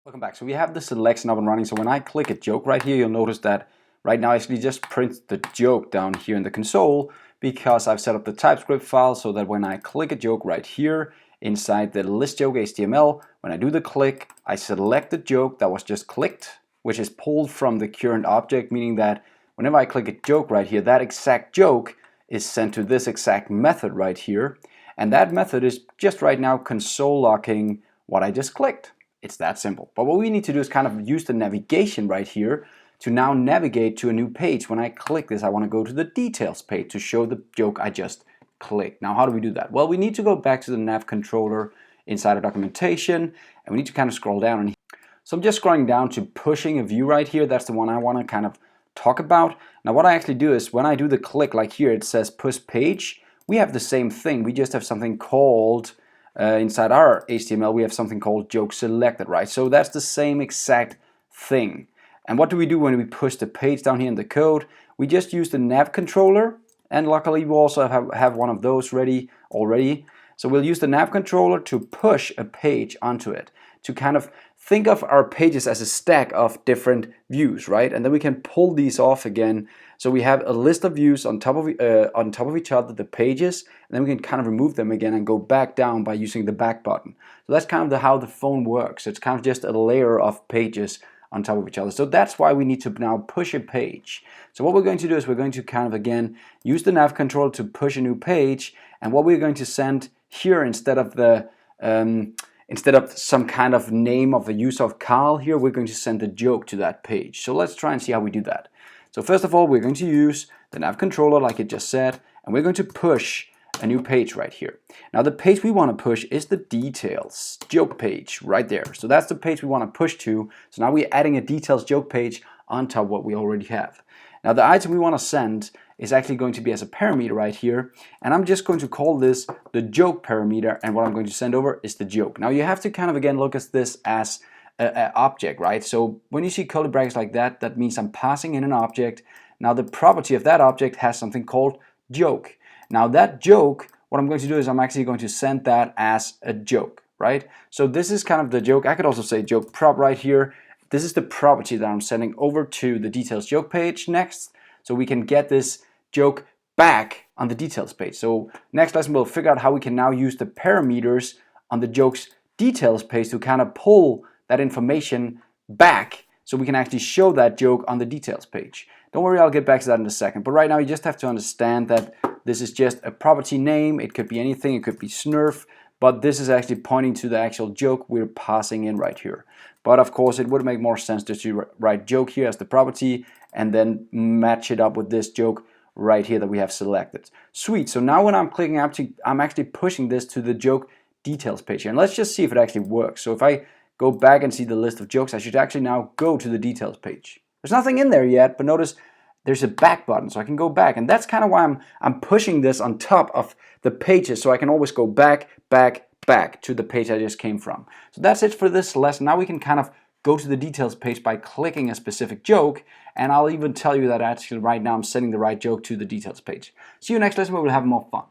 Welcome back. So we have the selection up and running. So when I click a joke right here, you'll notice that right now I actually just print the joke down here in the console because I've set up the Typescript file so that when I click a joke right here inside the list joke HTML, when I do the click, I select the joke that was just clicked, which is pulled from the current object, meaning that whenever I click a joke right here, that exact joke is sent to this exact method right here. And that method is just right now console locking what I just clicked. It's that simple. But what we need to do is kind of use the navigation right here to now navigate to a new page. When I click this, I want to go to the details page to show the joke I just clicked. Now, how do we do that? Well, we need to go back to the nav controller inside of documentation, and we need to kind of scroll down. And so I'm just scrolling down to pushing a view right here. That's the one I want to kind of talk about. Now, what I actually do is when I do the click, like here, it says push page. We have the same thing. We just have something called inside our HTML, we have something called joke selected, right? So that's the same exact thing. And what do we do when we push the page down here in the code? We just use the nav controller, and luckily we also have one of those ready already. So we'll use the nav controller to push a page onto it, to kind of think of our pages as a stack of different views, right? And then we can pull these off again. So we have a list of views on top of each other, the pages, and then we can kind of remove them again and go back down by using the back button. So that's kind of how the phone works. It's kind of just a layer of pages on top of each other. So that's why we need to now push a page. So what we're going to do is we're going to kind of again use the nav controller to push a new page, and what we're going to send here instead of some kind of name of a user of Carl here, we're going to send a joke to that page. So let's try and see how we do that. So first of all, we're going to use the nav controller like it just said, and we're going to push a new page right here. Now the page we want to push is the details joke page right there. So that's the page we want to push to. So now we're adding a details joke page on top of what we already have. Now the item we want to send is actually going to be as a parameter right here, and I'm just going to call this the joke parameter, and what I'm going to send over is the joke. Now you have to kind of again look at this as an object, right? So when you see curly brackets like that, that means I'm passing in an object. Now the property of that object has something called joke. Now that joke, what I'm going to do is I'm actually going to send that as a joke, right? So this is kind of the joke. I could also say joke prop right here. This is the property that I'm sending over to the details joke page next, so we can get this joke back on the details page. So next lesson we'll figure out how we can now use the parameters on the joke's details page to kind of pull that information back so we can actually show that joke on the details page. Don't worry, I'll get back to that in a second. But right now you just have to understand that this is just a property name. It could be anything, it could be snurf, but this is actually pointing to the actual joke we're passing in right here. But of course it would make more sense to write joke here as the property and then match it up with this joke right here that we have selected. Sweet, so now when I'm clicking up to, I'm actually pushing this to the joke details page here. And let's just see if it actually works. So if I go back and see the list of jokes, I should actually now go to the details page. There's nothing in there yet, but notice there's a back button, so I can go back. And that's kind of why I'm pushing this on top of the pages, so I can always go back to the page I just came from. So that's it for this lesson. Now we can kind of go to the details page by clicking a specific joke, and I'll even tell you that actually right now I'm sending the right joke to the details page. See you next lesson where we'll have more fun.